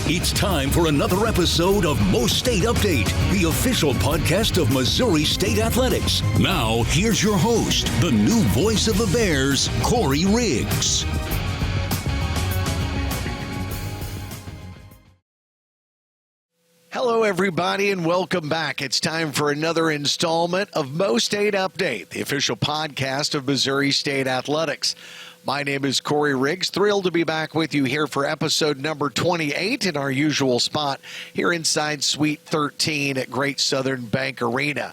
It's time for another episode of MoState Update, the official podcast of Missouri State Athletics. Now, here's your host, the new voice of the Bears, Corey Riggs. Hello, everybody, and welcome back. It's time for another installment of MoState Update, the official podcast of Missouri State Athletics. My name is Corey Riggs. Thrilled to be back with you here for episode number 28 in our usual spot here inside Suite 13 at Great Southern Bank Arena.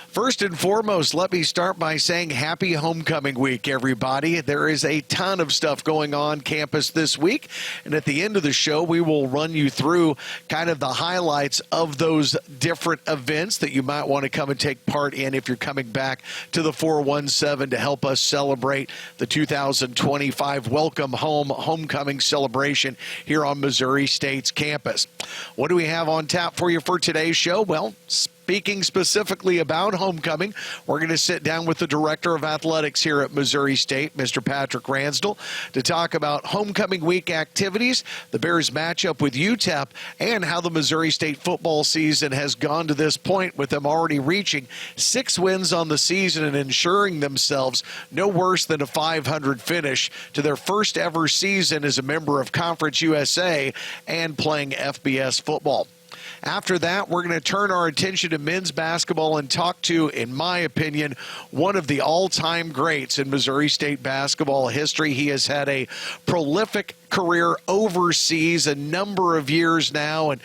First and foremost, let me start by saying happy homecoming week, everybody. There is a ton of stuff going on campus this week, and at the end of the show, we will run you through kind of the highlights of those different events that you might want to come and take part in if you're coming back to the 417 to help us celebrate the 2025 Welcome Home Homecoming celebration here on Missouri State's campus. What do we have on tap for you for today's show? Well, speaking specifically about homecoming, we're going to sit down with the Director of Athletics here at Missouri State, Mr. Patrick Ransdell, to talk about homecoming week activities, the Bears matchup with UTEP, and how the Missouri State football season has gone to this point, with them already reaching 6 wins on the season and ensuring themselves no worse than a 500 finish to their first ever season as a member of Conference USA and playing FBS football. After that, we're going to turn our attention to men's basketball and talk to, in my opinion, one of the all-time greats in Missouri State basketball history. He has had a prolific career overseas a number of years now, and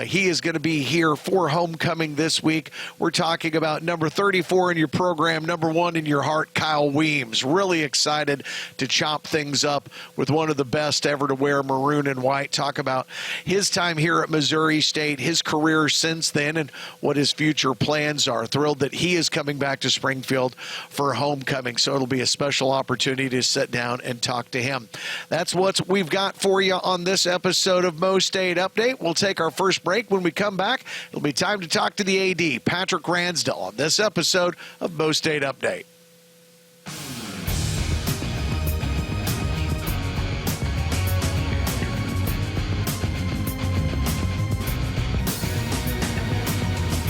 he is going to be here for homecoming this week. We're talking about number 34 in your program, number 1 in your heart, Kyle Weems. Really excited to chop things up with one of the best ever to wear maroon and white. Talk about his time here at Missouri State, his career since then, and what his future plans are. Thrilled that he is coming back to Springfield for homecoming, so it'll be a special opportunity to sit down and talk to him. That's what we've got for you on this episode of MoState Update. We'll take our first break. When we come back, it'll be time to talk to the AD, Patrick Ransdell, on this episode of MoState Update.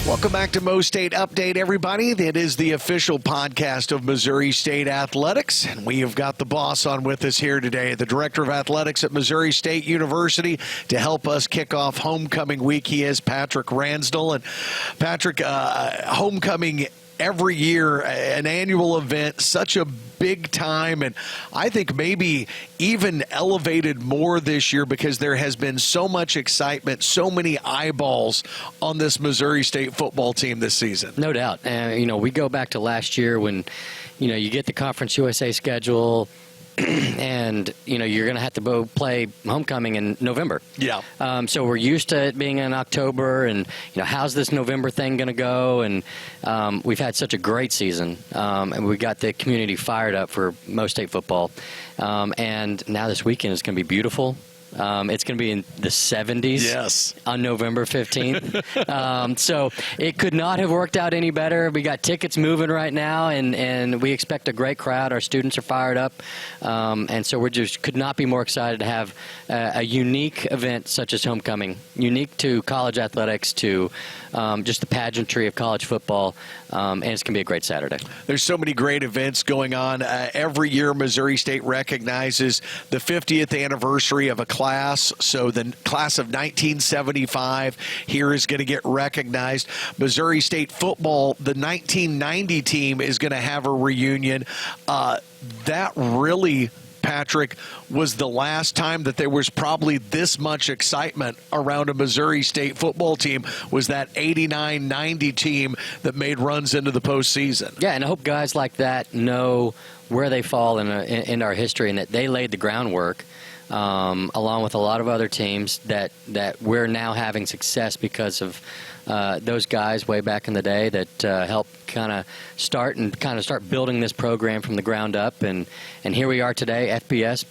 Welcome back to MoState Update, everybody. It is the official podcast of Missouri State Athletics, and we have got the boss on with us here today, the Director of Athletics at Missouri State University, to help us kick off homecoming week. He is Patrick Ransdell. And Patrick, homecoming every year, an annual event, such a big time, and I think maybe even elevated more this year because there has been so much excitement, so many eyeballs on this Missouri State football team this season. No doubt. And, we go back to last year when, you get the Conference USA schedule, and you're going to have to go play homecoming in November. Yeah. So we're used to it being in October, and how's this November thing going to go? And we've had such a great season, and we got the community fired up for MoState football. And now this weekend is going to be beautiful. It's going to be in the 70s on November 15th. So it could not have worked out any better. We got tickets moving right now, and we expect a great crowd. Our students are fired up. And so we just could not be more excited to have a unique event such as homecoming, unique to college athletics, to just the pageantry of college football. And it's going to be a great Saturday. There's so many great events going on. Every year, Missouri State recognizes the 50th anniversary of a class. So the class of 1975 here is going to get recognized. Missouri State football, the 1990 team, is going to have a reunion. That really, Patrick, was the last time that there was probably this much excitement around a Missouri State football team, was that 89-90 team that made runs into the postseason. Yeah, and I hope guys like that know where they fall in our history, and that they laid the groundwork along with a lot of other teams that we're now having success because of those guys way back in the day that helped kind of start building this program from the ground up. And here we are today, FBS,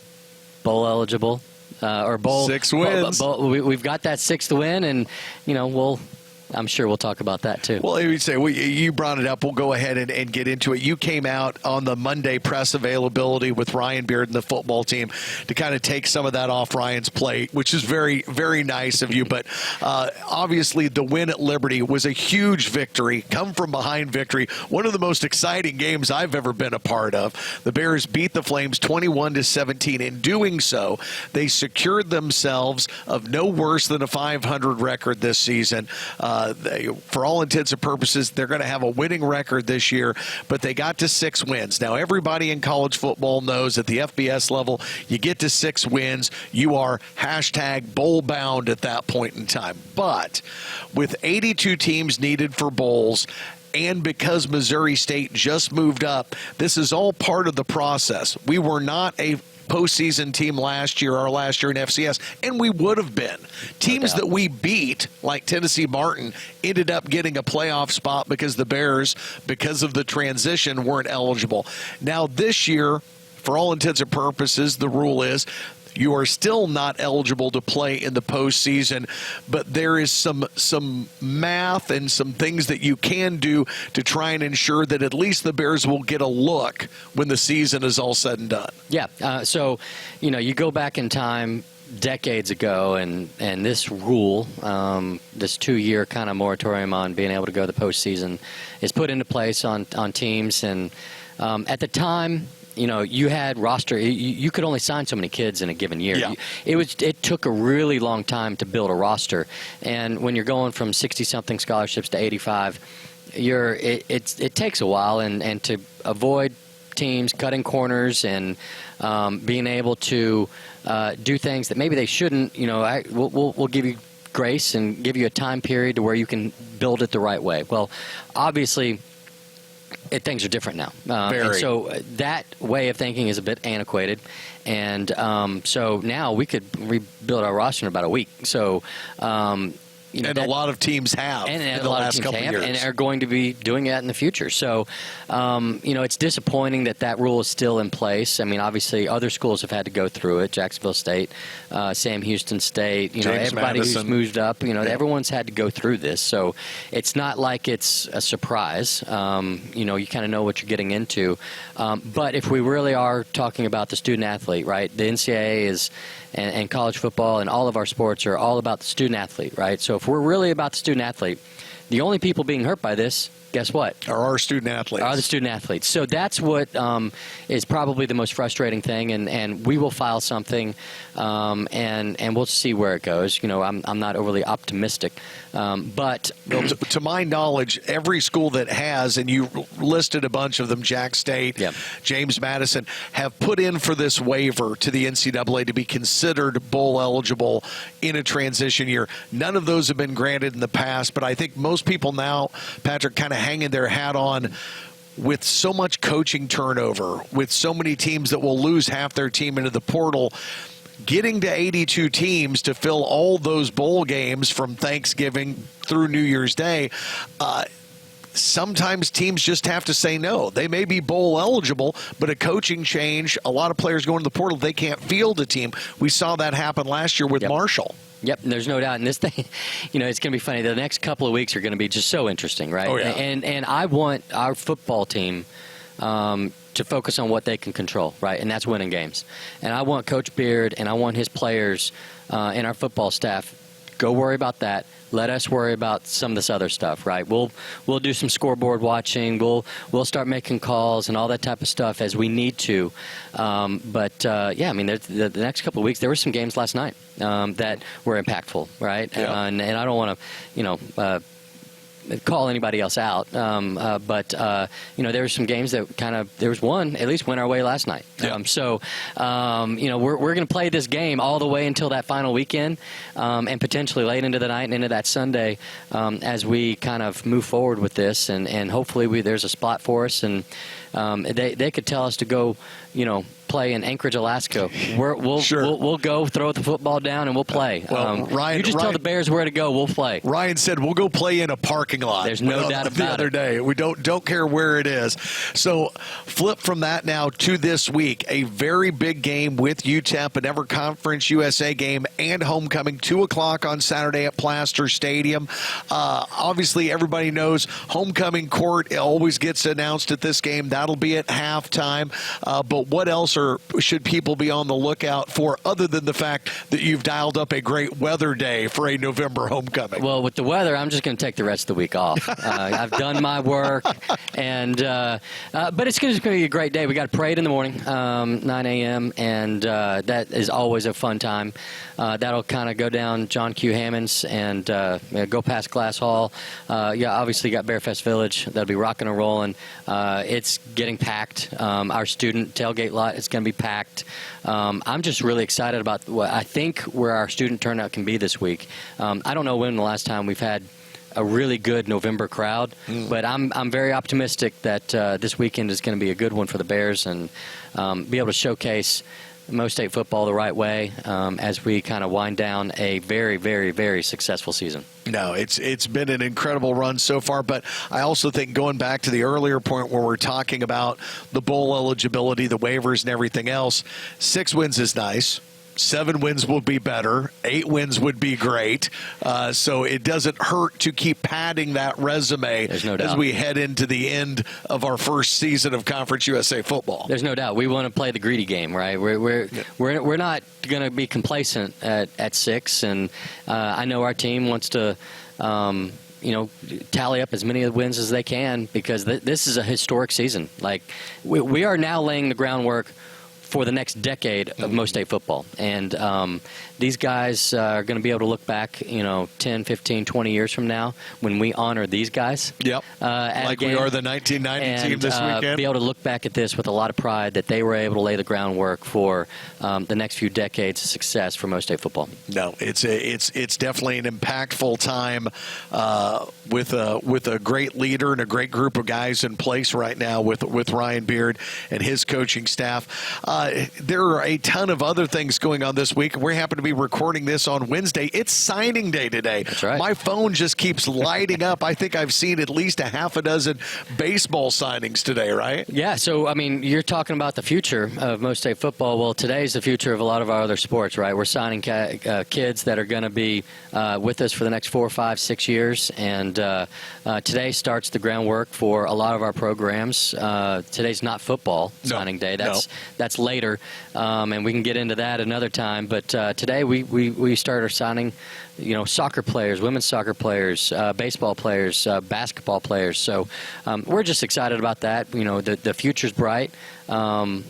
bowl eligible, or bowl. 6 wins. We've got that 6th win, and we'll I'm sure we'll talk about that too. Well, I would say you brought it up. We'll go ahead and get into it. You came out on the Monday press availability with Ryan Beard and the football team to kind of take some of that off Ryan's plate, which is very, very nice of you. But obviously the win at Liberty was a huge victory, come from behind victory, one of the most exciting games I've ever been a part of. The Bears beat the Flames 21-17. In doing so, they secured themselves of no worse than a 500 record this season. For all intents and purposes, they're going to have a winning record this year, but they got to 6 wins. Now, everybody in college football knows at the FBS level, you get to 6 wins, you are #bowl bound at that point in time. But with 82 teams needed for bowls, and because Missouri State just moved up, this is all part of the process. We were not a postseason team last year, our last year in FCS, and we would have been. Teams that we beat, like Tennessee Martin, ended up getting a playoff spot because the Bears, because of the transition, weren't eligible. Now this year, for all intents and purposes, the rule is you are still not eligible to play in the postseason, but there is some math and some things that you can do to try and ensure that at least the Bears will get a look when the season is all said and done. Yeah. So, you go back in time decades ago, and this rule, this 2-year kind of moratorium on being able to go to the postseason, is put into place on teams. And at the time, you had roster. You could only sign so many kids in a given year. Yeah. It took a really long time to build a roster, and when you're going from 60-something scholarships to 85, it takes a while, and to avoid teams cutting corners and being able to do things that maybe they shouldn't. We'll give you grace and give you a time period to where you can build it the right way. Well, obviously, things are different now. And so that way of thinking is a bit antiquated. And so now we could rebuild our roster in about a week. So, a lot of teams have in the last couple of years. And are going to be doing that in the future. So, it's disappointing that rule is still in place. I mean, obviously, other schools have had to go through it. Jacksonville State, Sam Houston State, everybody who's moved up, everyone's had to go through this. So it's not like it's a surprise. You kind of know what you're getting into. But if we really are talking about the student athlete, right, the NCAA is and college football and all of our sports are all about the student athlete, right? So if we're really about the student athlete, the only people being hurt by this, guess what? Are our student athletes. Are the student athletes. So that's what is probably the most frustrating thing, and we will file something, and we'll see where it goes. I'm not overly optimistic, but to my knowledge, every school that has, and you listed a bunch of them, Jack State, James Madison, have put in for this waiver to the NCAA to be considered bowl eligible in a transition year. None of those have been granted in the past, but I think most people now, Patrick, kind of hanging their hat on with so much coaching turnover, with so many teams that will lose half their team into the portal, getting to 82 teams to fill all those bowl games from Thanksgiving through New Year's Day, sometimes teams just have to say no. They may be bowl eligible, but a coaching change, a lot of players going to the portal, they can't field a team. We saw that happen last year with Marshall. Yep, there's no doubt. And this thing, it's going to be funny. The next couple of weeks are going to be just so interesting, right? Oh, yeah. And I want our football team to focus on what they can control, right? And that's winning games. And I want Coach Beard and I want his players and our football staff, go worry about that. Let us worry about some of this other stuff, right? We'll do some scoreboard watching. We'll start making calls and all that type of stuff as we need to. But I mean, the next couple of weeks, there were some games last night that were impactful, right? Yeah. And I don't want to, call anybody else out. But there were some games that there was one at least went our way last night. Yeah. We're going to play this game all the way until that final weekend, and potentially late into the night and into that Sunday, as we kind of move forward with this, and hopefully there's a spot for us, and they could tell us to go, play in Anchorage, Alaska. We'll go throw the football down and we'll play. Well, you just tell the Bears where to go. We'll play. Ryan said we'll go play in a parking lot. There's no doubt about it. The other day, we don't care where it is. So flip from that now to this week. A very big game with UTEP, an Ever Conference USA game and homecoming, 2:00 on Saturday at Plaster Stadium. Obviously, everybody knows homecoming court always gets announced at this game. That'll be at halftime. But what else should people be on the lookout for, other than the fact that you've dialed up a great weather day for a November homecoming? Well, with the weather, I'm just going to take the rest of the week off. I've done my work, but it's going to be a great day. We got a parade in the morning, 9 a.m., and that is always a fun time. That'll kind of go down John Q. Hammonds and go past Glass Hall. Obviously got Bearfest Village. That'll be rocking and rolling. It's getting packed. Our student tailgate lot is going to be packed. I'm just really excited about where our student turnout can be this week. I don't know when the last time we've had a really good November crowd, but I'm very optimistic that this weekend is going to be a good one for the Bears and be able to showcase MoState football the right way as we kind of wind down a very, very, very successful season. No, it's been an incredible run so far, but I also think going back to the earlier point where we're talking about the bowl eligibility, the waivers, and everything else, 6 wins is nice. 7 wins will be better. 8 wins would be great. So it doesn't hurt to keep padding that resume as we head into the end of our first season of Conference USA football. There's no doubt. We want to play the greedy game, right? We're not going to be complacent at 6, and I know our team wants to tally up as many wins as they can because this is a historic season. Like we are now laying the groundwork for the next decade of MoState football. And these guys are going to be able to look back, 10, 15, 20 years from now when we honor these guys. Yep. Like we are the 1990 team this weekend. Be able to look back at this with a lot of pride that they were able to lay the groundwork for the next few decades of success for MoState football. No, it's definitely an impactful time with a great leader and a great group of guys in place right now with Ryan Beard and his coaching staff. There are a ton of other things going on this week. We happen to be recording this on Wednesday. It's signing day today. That's right. My phone just keeps lighting up. I think I've seen at least a half a dozen baseball signings today, right? Yeah, so, you're talking about the future of MoState football. Well, today's the future of a lot of our other sports, right? We're signing kids that are going to be with us for the next 4, 5, 6 years, and today starts the groundwork for a lot of our programs. Today's not football signing day. That's later, and we can get into that another time. But today we started signing, soccer players, women's soccer players, baseball players, basketball players. So we're just excited about that. The future's bright, and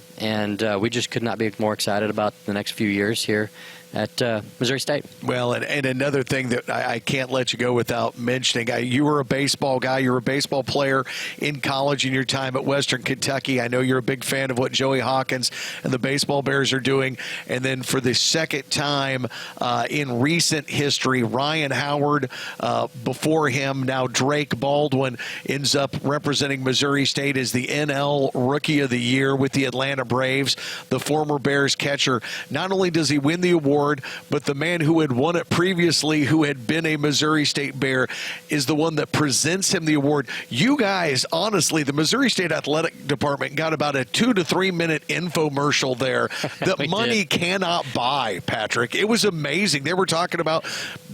we just could not be more excited about the next few years here at Missouri State. Well, and another thing that I can't let you go without mentioning, you were a baseball guy. You were a baseball player in college in your time at Western Kentucky. I know you're a big fan of what Joey Hawkins and the baseball Bears are doing. And then for the second time in recent history, Ryan Howard, before him, now Drake Baldwin, ends up representing Missouri State as the NL Rookie of the Year with the Atlanta Braves. The former Bears catcher, not only does he win the award, but the man who had won it previously, who had been a Missouri State Bear, is the one that presents him the award. You guys, honestly, the Missouri State Athletic Department got about a 2 to 3 minute infomercial there that money cannot buy, Patrick. It was amazing. They were talking about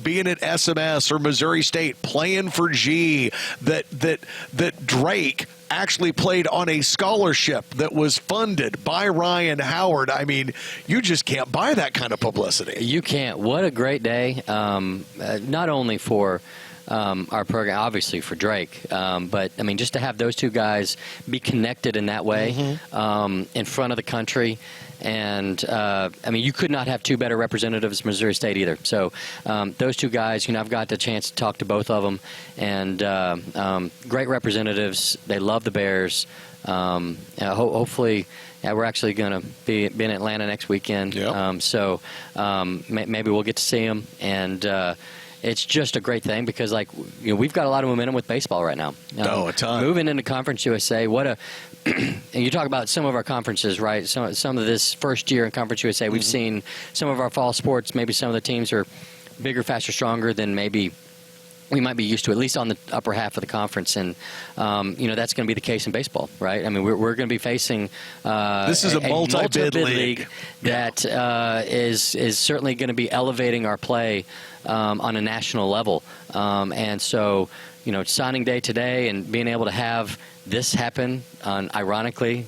being at SMS or Missouri State, playing for G, that Drake actually played on a scholarship that was funded by Ryan Howard. You just can't buy that kind of publicity. You can't. What a great day, not only for our program, obviously for Drake, but just to have those two guys be connected in that way in front of the country. And, you could not have two better representatives of Missouri State either. So those two guys, I've got the chance to talk to both of them. And great representatives. They love the Bears. Hopefully, we're actually going to be in Atlanta next weekend. Yep. So maybe we'll get to see them. And it's just a great thing because, we've got a lot of momentum with baseball right now. A ton. Moving into Conference USA, and you talk about some of our conferences, right? Some of this first year in Conference USA, we've seen some of our fall sports, maybe some of the teams are bigger, faster, stronger than maybe we might be used to, at least on the upper half of the conference. And, that's going to be the case in baseball, right? I mean, we're going to be facing this is a multi-bid league that is certainly going to be elevating our play on a national level. And so, signing day today and being able to have this happen on, ironically,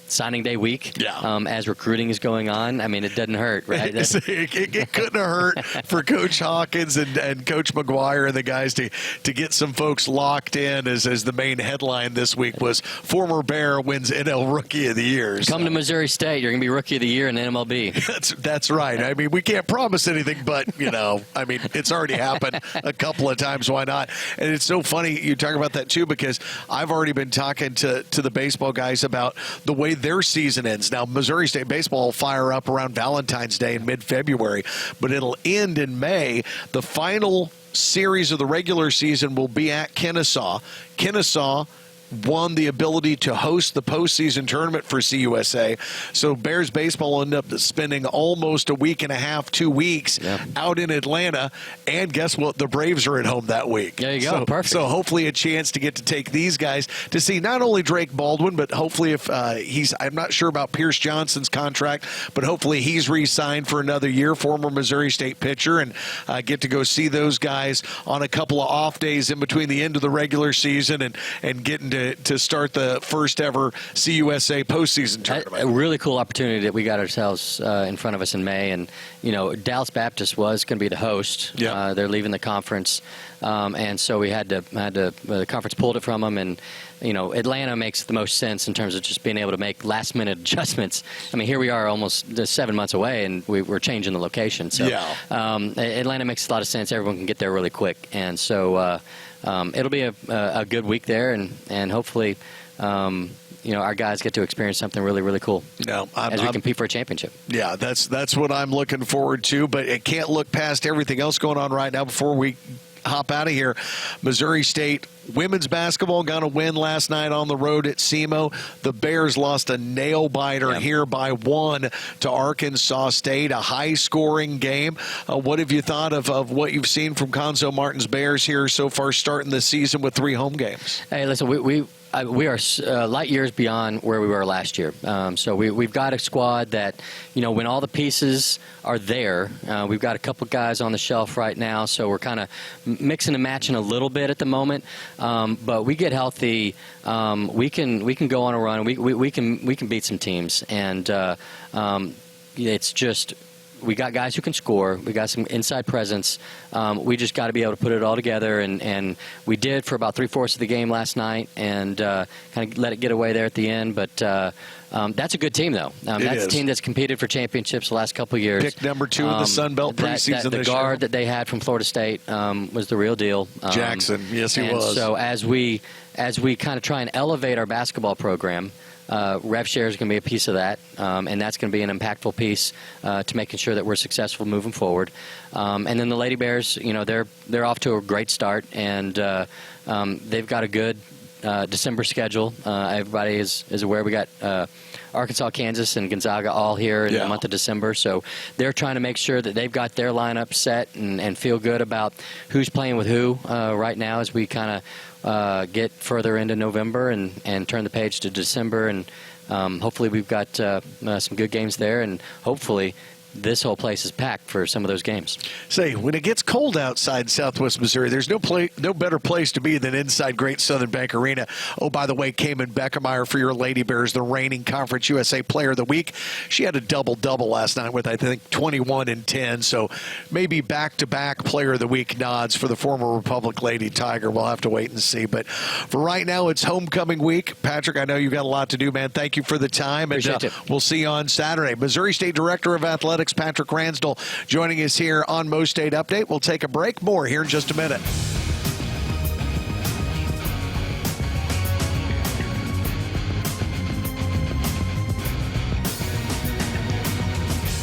signing day week as recruiting is going on. I mean, it doesn't hurt, right? It couldn't have hurt for Coach Hawkins and Coach McGuire and the guys to get some folks locked in as the main headline this week was former Bear wins NL Rookie of the Year. Come to Missouri State. You're going to be Rookie of the Year in NMLB. That's right. I mean, we can't promise anything, but, it's already happened a couple of times. Why not? And it's so funny you talk about that, too, because I've already been talking to the baseball guys about the way their season ends. Now, Missouri State baseball will fire up around Valentine's Day in mid-February, but it'll end in May. The final series of the regular season will be at Kennesaw. Kennesaw won the ability to host the postseason tournament for CUSA. So Bears baseball will end up spending almost a week and a half, 2 weeks out in Atlanta. And guess what? The Braves are at home that week. There you go. Perfect. So hopefully a chance to get to take these guys to see not only Drake Baldwin, but hopefully if I'm not sure about Pierce Johnson's contract, but hopefully he's re-signed for another year, former Missouri State pitcher, and get to go see those guys on a couple of off days in between the end of the regular season and getting to start the first ever CUSA postseason tournament. A really cool opportunity that we got ourselves in front of us in May. And, Dallas Baptist was going to be the host. They're leaving the conference. And so we had to the conference pulled it from them. And, Atlanta makes the most sense in terms of just being able to make last-minute adjustments. I mean, here we are almost 7 months away, and we're changing the location. So Atlanta makes a lot of sense. Everyone can get there really quick. And so it'll be a good week there, and hopefully, our guys get to experience something really, really cool as we compete for a championship. Yeah, that's what I'm looking forward to, but it can't look past everything else going on right now before we hop out of here. Missouri State women's basketball got a win last night on the road at SEMO. The Bears lost a nail-biter here by 1 to Arkansas State, a high-scoring game. What have you thought of what you've seen from Conzo Martin's Bears here so far starting the season with 3 home games? Hey, listen, we are light years beyond where we were last year. So we've got a squad that, when all the pieces are there, we've got a couple guys on the shelf right now. So we're kind of mixing and matching a little bit at the moment. But we get healthy, we can go on a run. We can beat some teams, and it's just. We got guys who can score. We got some inside presence. We just got to be able to put it all together, and we did for about 3/4 of the game last night, and kind of let it get away there at the end. But that's a good team, though. That's a team that's competed for championships the last couple of years. Picked number 2 in the Sun Belt preseason. The guard that they had from Florida State was the real deal. Jackson, yes, he was. So as we kind of try and elevate our basketball program. Rev share is going to be a piece of that, and that's going to be an impactful piece to making sure that we're successful moving forward. And then the Lady Bears, they're off to a great start, and they've got a good December schedule. Everybody is aware we got Arkansas, Kansas, and Gonzaga all here in the month of December. So they're trying to make sure that they've got their lineup set and feel good about who's playing with who right now as we kind of get further into November and turn the page to December. And hopefully we've got some good games there, and hopefully this whole place is packed for some of those games. Say, when it gets cold outside Southwest Missouri, there's no better place to be than inside Great Southern Bank Arena. Oh, by the way, Cayman Beckemeyer for your Lady Bears, the reigning Conference USA Player of the Week. She had a double-double last night with, I think, 21 and 10. So maybe back-to-back Player of the Week nods for the former Republic Lady Tiger. We'll have to wait and see. But for right now, it's homecoming week. Patrick, I know you've got a lot to do, man. Thank you for the time. Appreciate it. We'll see you on Saturday. Missouri State Director of Athletics, Patrick Ransdell, joining us here on MoState Update. We'll take a break. More here in just a minute.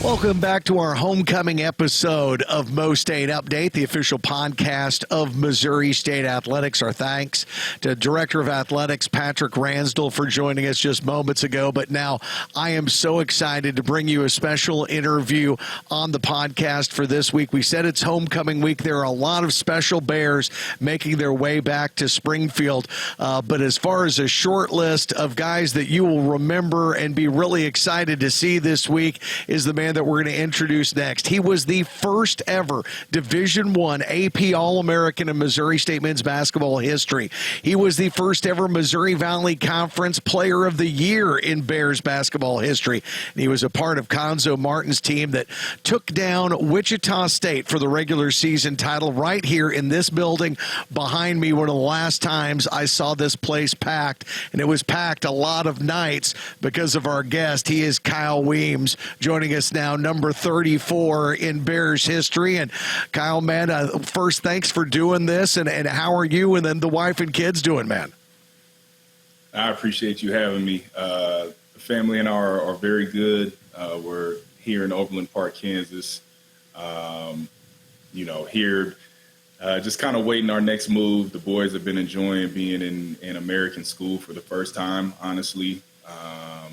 Welcome back to our homecoming episode of MoState Update, the official podcast of Missouri State Athletics. Our thanks to Director of Athletics Patrick Ransdell for joining us just moments ago. But now I am so excited to bring you a special interview on the podcast for this week. We said it's homecoming week. There are a lot of special Bears making their way back to Springfield. But as far as a short list of guys that you will remember and be really excited to see this week is the man that we're going to introduce next. He was the first ever Division I AP All-American in Missouri State men's basketball history. He was the first ever Missouri Valley Conference Player of the Year in Bears basketball history. And he was a part of Conzo Martin's team that took down Wichita State for the regular season title right here in this building behind me. One of the last times I saw this place packed, and it was packed a lot of nights because of our guest. He is Kyle Weems, joining us now, number 34 in Bears history. And Kyle, man, first, thanks for doing this. And how are you and then the wife and kids doing, man? I appreciate you having me. The family and I are very good. We're here in Overland Park, Kansas. Here, just kind of waiting our next move. The boys have been enjoying being in American school for the first time, honestly.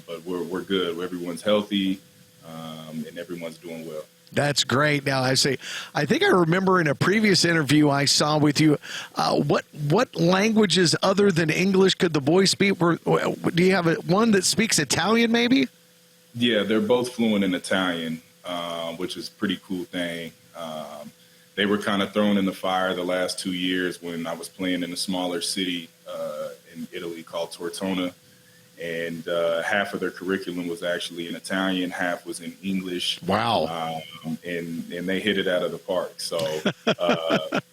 But we're good. Everyone's healthy. And everyone's doing well. That's great. Now, I think I remember in a previous interview I saw with you, what languages other than English could the boys speak? Do you have one that speaks Italian, maybe? Yeah, they're both fluent in Italian, which is a pretty cool thing. They were kind of thrown in the fire the last 2 years when I was playing in a smaller city in Italy called Tortona. And half of their curriculum was actually in Italian, half was in English. Wow! And they hit it out of the park. So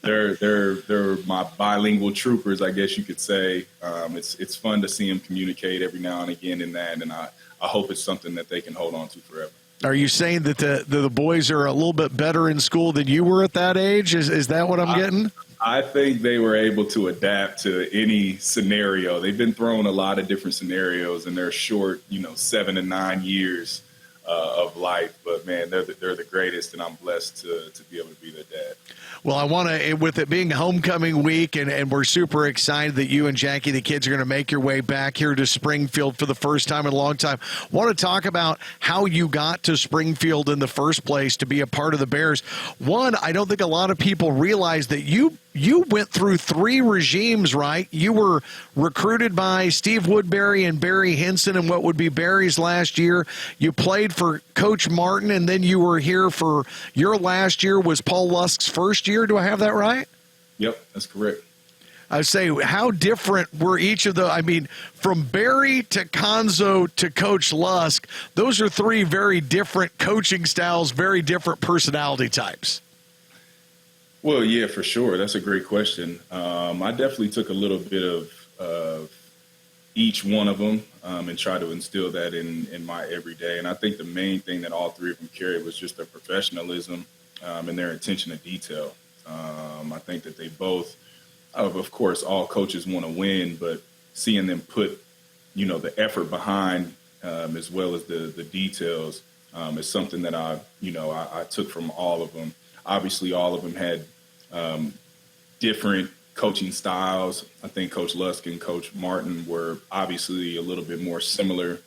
they're my bilingual troopers, I guess you could say. It's fun to see them communicate every now and again in that, and I hope it's something that they can hold on to forever. Are you saying that the boys are a little bit better in school than you were at that age? Is that what I'm getting? I think they were able to adapt to any scenario. They've been thrown a lot of different scenarios in their short, 7 to 9 years of life. But, man, they're the greatest, and I'm blessed to be able to be their dad. Well, I want to, with it being homecoming week, and we're super excited that you and Jackie, the kids, are going to make your way back here to Springfield for the first time in a long time. Want to talk about how you got to Springfield in the first place to be a part of the Bears. One, I don't think a lot of people realize that you went through 3 regimes, right? You were recruited by Steve Woodbury and Barry Hinson in what would be Barry's last year. You played for Coach Martin, and then you were here for your last year was Paul Lusk's first year. Do I have that right? Yep, that's correct. I say, how different were each of from Barry to Conzo to Coach Lusk? Those are 3 very different coaching styles, very different personality types. Well, yeah, for sure. That's a great question. I definitely took a little bit of each one of them and tried to instill that in my everyday. And I think the main thing that all 3 of them carried was just their professionalism and their attention to detail. I think that they both, of course, all coaches want to win, but seeing them put, the effort behind as well as the details is something that I took from all of them. Obviously, all of them had different coaching styles. I think Coach Lusk and Coach Martin were obviously a little bit more similar,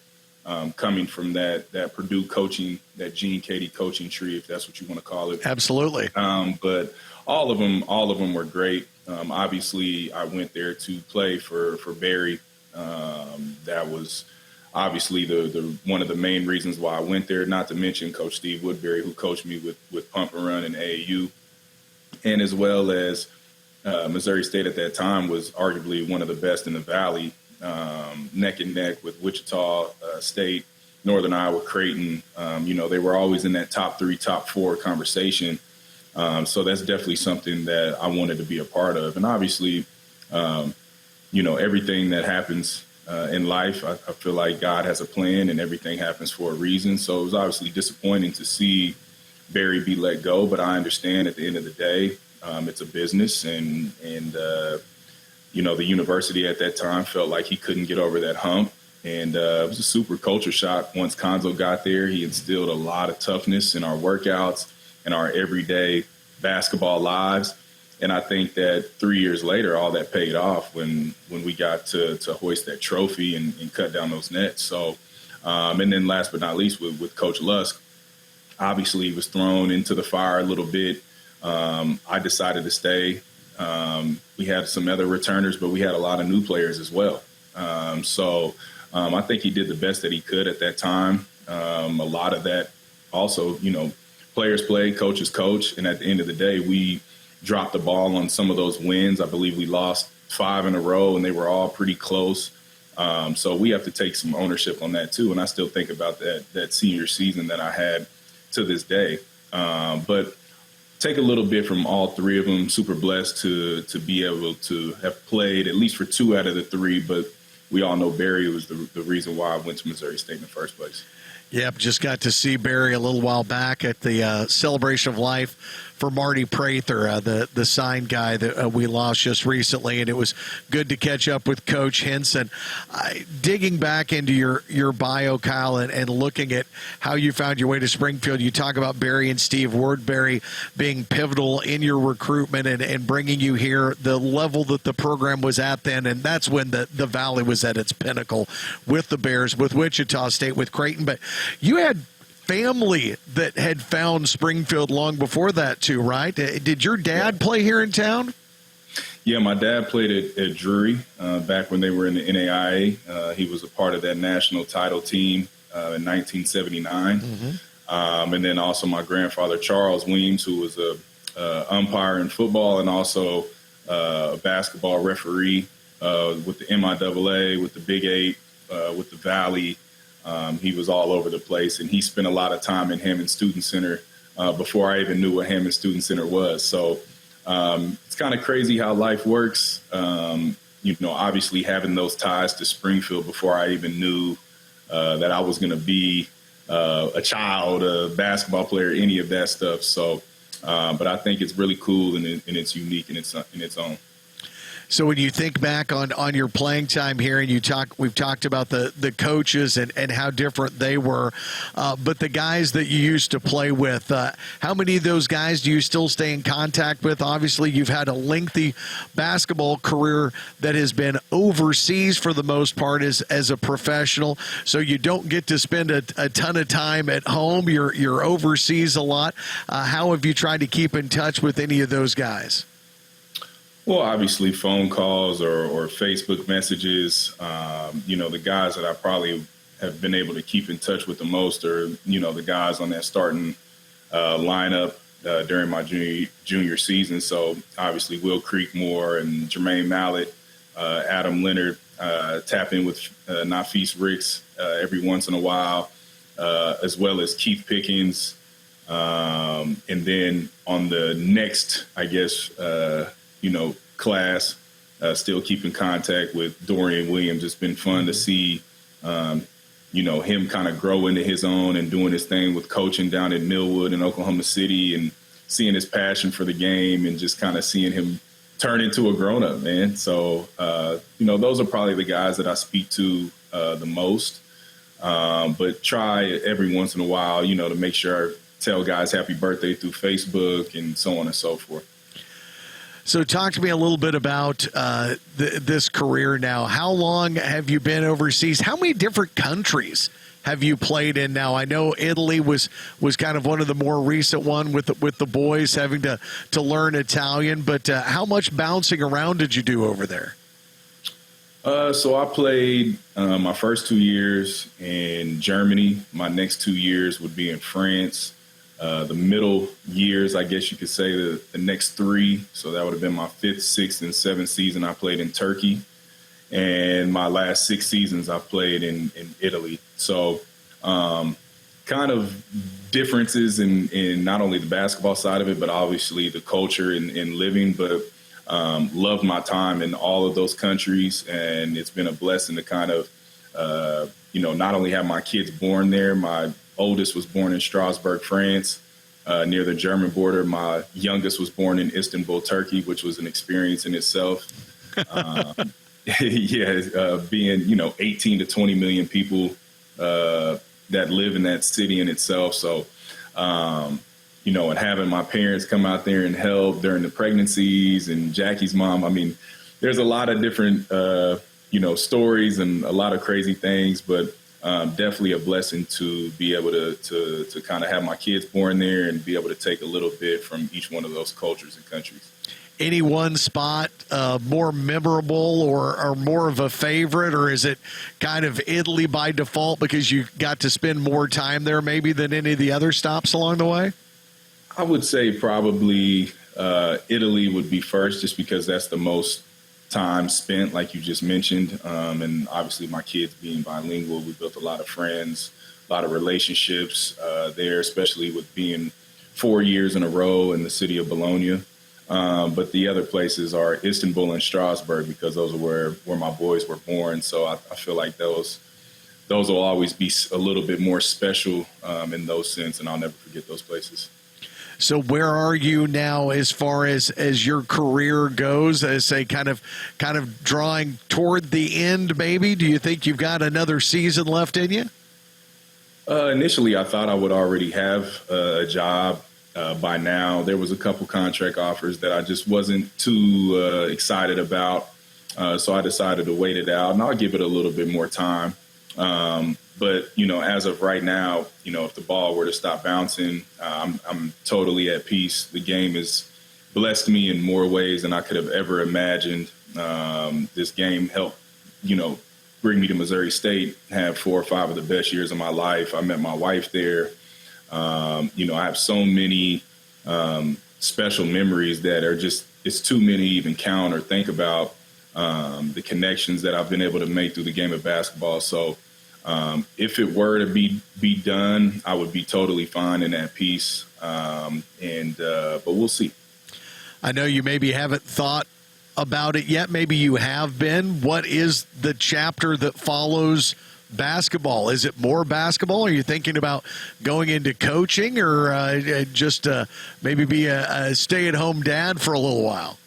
coming from that Purdue coaching, that Gene Katie coaching tree, if that's what you want to call it. Absolutely. But all of them were great. Obviously, I went there to play for Barry. That was obviously the one of the main reasons why I went there, not to mention Coach Steve Woodbury, who coached me with Pump and Run and AAU, and as well as Missouri State at that time was arguably one of the best in the Valley, neck and neck with Wichita State, Northern Iowa, Creighton. They were always in that top 3, top 4 conversation. So that's definitely something that I wanted to be a part of. And obviously, everything that happens in life, I feel like God has a plan and everything happens for a reason. So it was obviously disappointing to see Barry be let go, but I understand at the end of the day, it's a business, and the university at that time felt like he couldn't get over that hump. And it was a super culture shock. Once Konzo got there, he instilled a lot of toughness in our workouts and our everyday basketball lives. And I think that 3 years later, all that paid off when we got to hoist that trophy and cut down those nets. So, and then last but not least, with Coach Lusk, obviously he was thrown into the fire a little bit. I decided to stay. We had some other returners, but we had a lot of new players as well. I think he did the best that he could at that time. A lot of that also, players play, coaches coach. And at the end of the day, we dropped the ball on some of those wins. I believe we lost 5 in a row, and they were all pretty close. So we have to take some ownership on that too. And I still think about that senior season that I had to this day. But take a little bit from all 3 of them. Super blessed to be able to have played at least for 2 out of the 3. But we all know Barry was the reason why I went to Missouri State in the first place. Yep, just got to see Barry a little while back at the Celebration of Life for Marty Prather, the sign guy that we lost just recently, and it was good to catch up with Coach Henson. Digging back into your bio, Kyle, and looking at how you found your way to Springfield, you talk about Barry and Steve Wardbury being pivotal in your recruitment and bringing you here, the level that the program was at then, and that's when the Valley was at its pinnacle with the Bears, with Wichita State, with Creighton. But you had family that had found Springfield long before that too, right? Did your dad play here in town? Yeah, my dad played at Drury back when they were in the NAIA. He was a part of that national title team in 1979. Mm-hmm. And then also my grandfather, Charles Weems, who was a umpire in football and also a basketball referee with the MIAA, with the Big 8, with the Valley. He was all over the place, and he spent a lot of time in Hammond Student Center before I even knew what Hammond Student Center was. So it's kind of crazy how life works. Obviously having those ties to Springfield before I even knew that I was going to be a child, a basketball player, any of that stuff. So, but I think it's really cool and it's unique in its own. So when you think back on your playing time here, and we've talked about the coaches and how different they were, but the guys that you used to play with, how many of those guys do you still stay in contact with? Obviously, you've had a lengthy basketball career that has been overseas for the most part as a professional, so you don't get to spend a ton of time at home. You're overseas a lot. How have you tried to keep in touch with any of those guys? Well, obviously phone calls or Facebook messages. The guys that I probably have been able to keep in touch with the most are, the guys on that starting lineup during my junior season. So obviously Will Creekmore and Jermaine Mallett, Adam Leonard, tap in with Nafis Ricks every once in a while, as well as Keith Pickens. And then on the next, I guess, class, still keep in contact with Dorian Williams. It's been fun to see, him kind of grow into his own and doing his thing with coaching down in Millwood in Oklahoma City and seeing his passion for the game and just kind of seeing him turn into a grown-up, man. So, those are probably the guys that I speak to the most. But try every once in a while, to make sure I tell guys happy birthday through Facebook and so on and so forth. So talk to me a little bit about this career now. How long have you been overseas? How many different countries have you played in now? I know Italy was kind of one of the more recent one with the boys having to learn Italian, but how much bouncing around did you do over there? So I played my first 2 years in Germany. My next 2 years would be in France. The middle years, I guess you could say the next 3. So that would have been my 5th, 6th, and 7th season I played in Turkey. And my last 6 seasons I played in Italy. So kind of differences in not only the basketball side of it, but obviously the culture and living. But loved my time in all of those countries. And it's been a blessing to kind of, not only have my kids born there. My oldest was born in Strasbourg, France, near the German border. My youngest was born in Istanbul, Turkey, which was an experience in itself. being, 18 to 20 million people that live in that city in itself. So, and having my parents come out there and help during the pregnancies and Jackie's mom, I mean, there's a lot of different, stories and a lot of crazy things, but definitely a blessing to be able to kind of have my kids born there and be able to take a little bit from each one of those cultures and countries. Any one spot more memorable or more of a favorite, or is it kind of Italy by default because you got to spend more time there maybe than any of the other stops along the way? I would say probably Italy would be first, just because that's the most time spent, like you just mentioned. And obviously my kids being bilingual, we built a lot of friends, a lot of relationships there, especially with being 4 years in a row in the city of Bologna. But the other places are Istanbul and Strasbourg, because those are where my boys were born. So I feel like those will always be a little bit more special in those sense, and I'll never forget those places. So where are you now as far as your career goes, as say kind of drawing toward the end, maybe? Do you think you've got another season left in you? Initially, I thought I would already have a job by now. There was a couple contract offers that I just wasn't too excited about. So I decided to wait it out, and I'll give it a little bit more time. But, as of right now, if the ball were to stop bouncing, I'm totally at peace. The game has blessed me in more ways than I could have ever imagined. This game helped, bring me to Missouri State, have 4 or 5 of the best years of my life. I met my wife there. I have so many special memories that are just, it's too many to even count or think about, the connections that I've been able to make through the game of basketball. So if it were to be done, I would be totally fine and at peace. But we'll see. I know you maybe haven't thought about it yet. Maybe you have been. What is the chapter that follows basketball? Is it more basketball? Are you thinking about going into coaching, or just maybe be a stay-at-home dad for a little while?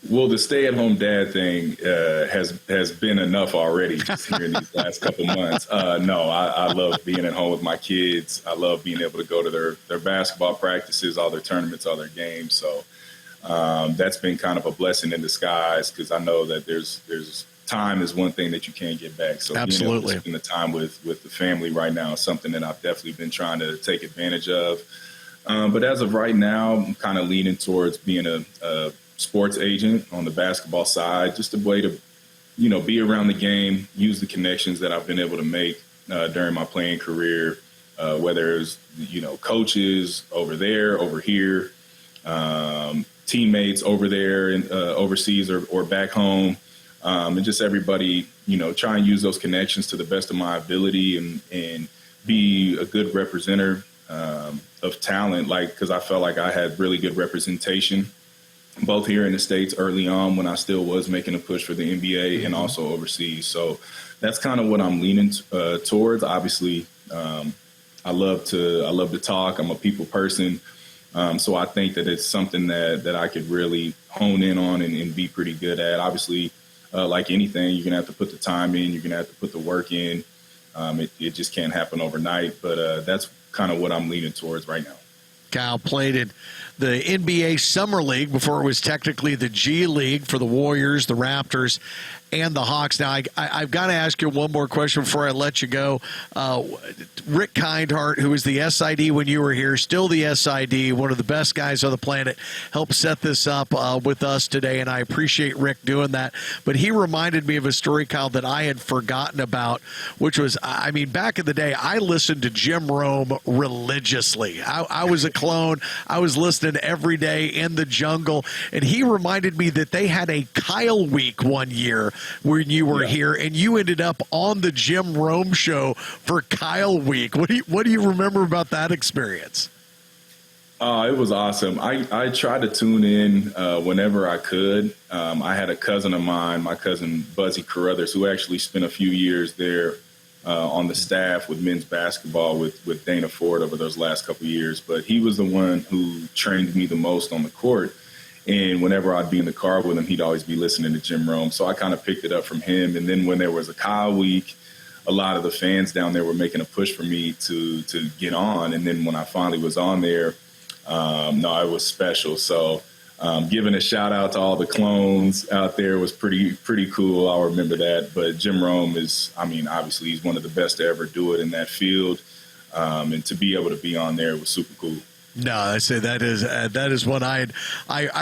Well, the stay-at-home dad thing has been enough already just here in these last couple months. No, I love being at home with my kids. I love being able to go to their basketball practices, all their tournaments, all their games. So that's been kind of a blessing in disguise, because I know that there's time is one thing that you can't get back. So absolutely, being able to spend the time with the family right now is something that I've definitely been trying to take advantage of. But as of right now, I'm kind of leaning towards being a sports agent on the basketball side, just a way to, be around the game, use the connections that I've been able to make during my playing career, whether it's, coaches over there, over here, teammates over there and overseas or back home, and just everybody, try and use those connections to the best of my ability and be a good representative of talent, because I felt like I had really good representation both here in the States early on when I still was making a push for the NBA and also overseas. So that's kind of what I'm leaning towards. Obviously, I love to talk. I'm a people person. So I think that it's something that I could really hone in on and be pretty good at. Obviously, like anything, you're going to have to put the time in. You're going to have to put the work in. It just can't happen overnight. But that's kind of what I'm leaning towards right now. Kyle played in the NBA Summer League before it was technically the G League for the Warriors, the Raptors, and the Hawks. Now, I've got to ask you one more question before I let you go. Rick Kindhart, who was the SID when you were here, still the SID, one of the best guys on the planet, helped set this up with us today, and I appreciate Rick doing that. But he reminded me of a story, Kyle, that I had forgotten about, which was, back in the day, I listened to Jim Rome religiously. I was a clone. I was listening every day in the jungle, and he reminded me that they had a Kyle Week one year when you were here, and you ended up on the Jim Rome show for Kyle Week. What do you remember about that experience? It was awesome. I tried to tune in whenever I could. I had a cousin of mine, my cousin Buzzy Carruthers, who actually spent a few years there on the staff with men's basketball with Dana Ford over those last couple of years. But he was the one who trained me the most on the court. And whenever I'd be in the car with him, he'd always be listening to Jim Rome. So I kind of picked it up from him. And then when there was a Kyle week, a lot of the fans down there were making a push for me to get on. And then when I finally was on there, it was special. So giving a shout out to all the clones out there was pretty cool. I'll remember that. But Jim Rome obviously he's one of the best to ever do it in that field. And to be able to be on there was super cool. No, I say that is what I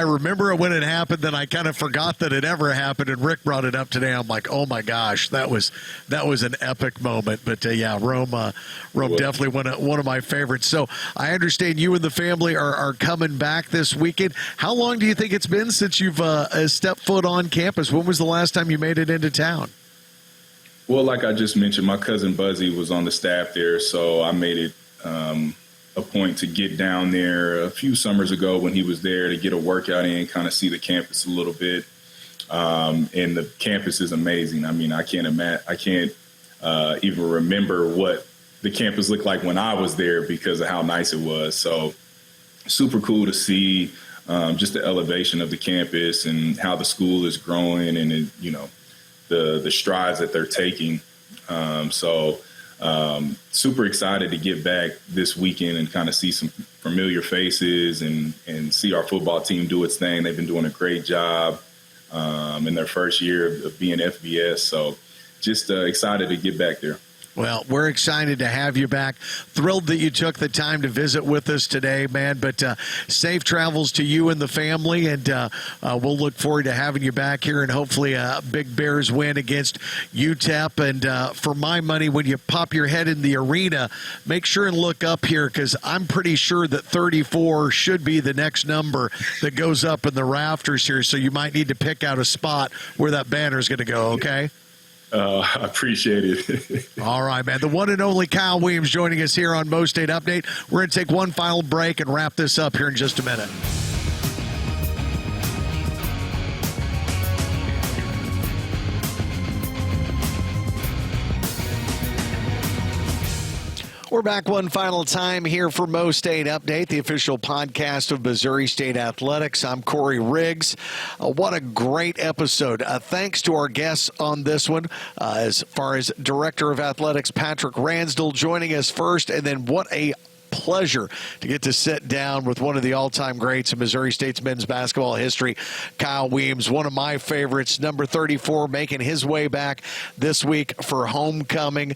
remember when it happened. Then I kind of forgot that it ever happened, and Rick brought it up today. I'm like, oh my gosh, that was an epic moment. But Rome definitely one of my favorites. So I understand you and the family are coming back this weekend. How long do you think it's been since you've stepped foot on campus? When was the last time you made it into town? Well, like I just mentioned, my cousin Buzzy was on the staff there, so I made it a point to get down there a few summers ago when he was there to get a workout in, kind of see the campus a little bit. And the campus is amazing. I mean, I can't even remember what the campus looked like when I was there because of how nice it was. So super cool to see just the elevation of the campus and how the school is growing and, the strides that they're taking. Super excited to get back this weekend and kind of see some familiar faces and see our football team do its thing. They've been doing a great job in their first year of being FBS. So just excited to get back there. Well, we're excited to have you back. Thrilled that you took the time to visit with us today, man. But safe travels to you and the family, and we'll look forward to having you back here and hopefully a big Bears win against UTEP. And for my money, when you pop your head in the arena, make sure and look up here because I'm pretty sure that 34 should be the next number that goes up in the rafters here. So you might need to pick out a spot where that banner is going to go, okay? I appreciate it. All right, man. The one and only Kyle Weems joining us here on MoState Update. We're going to take one final break and wrap this up here in just a minute. We're back one final time here for MoState Update, the official podcast of Missouri State Athletics. I'm Corey Riggs. What a great episode. Thanks to our guests on this one, as far as Director of Athletics Patrick Ransdell joining us first, and then what a pleasure to get to sit down with one of the all-time greats in Missouri State's men's basketball history, Kyle Weems, one of my favorites, number 34, making his way back this week for homecoming.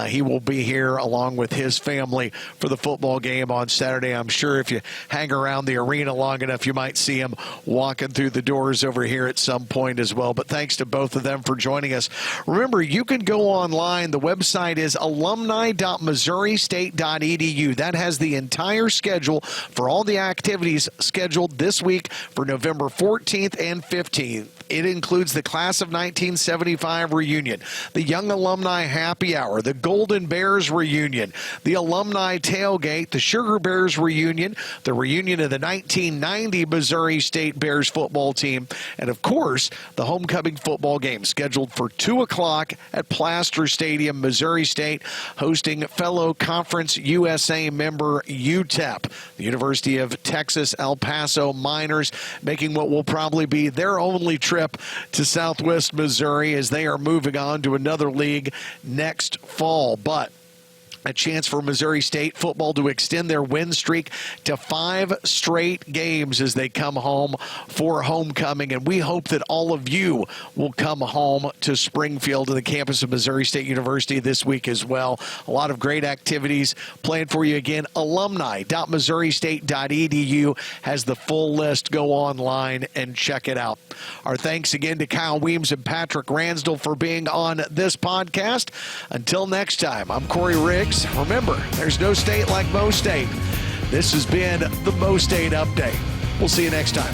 He will be here along with his family for the football game on Saturday. I'm sure if you hang around the arena long enough, you might see him walking through the doors over here at some point as well. But thanks to both of them for joining us. Remember, you can go online. The website is alumni.missouristate.edu. That has the entire schedule for all the activities scheduled this week for November 14th and 15th. It includes the Class of 1975 reunion, the Young Alumni Happy Hour, the Golden Bears reunion, the Alumni Tailgate, the Sugar Bears reunion, the reunion of the 1990 Missouri State Bears football team, and, of course, the homecoming football game scheduled for 2 o'clock at Plaster Stadium, Missouri State, hosting fellow Conference USA member UTEP, the University of Texas El Paso Miners, making what will probably be their only trip to Southwest Missouri as they are moving on to another league next fall. But a chance for Missouri State football to extend their win streak to 5 straight games as they come home for homecoming. And we hope that all of you will come home to Springfield, to the campus of Missouri State University this week as well. A lot of great activities planned for you. Again, alumni.missouristate.edu has the full list. Go online and check it out. Our thanks again to Kyle Weems and Patrick Ransdell for being on this podcast. Until next time, I'm Corey Riggs. Remember, there's no state like MoState. This has been the MoState Update. We'll see you next time.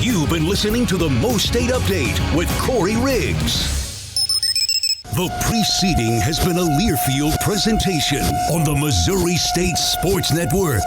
You've been listening to the MoState Update with Corey Riggs. The preceding has been a Learfield presentation on the Missouri State Sports Network.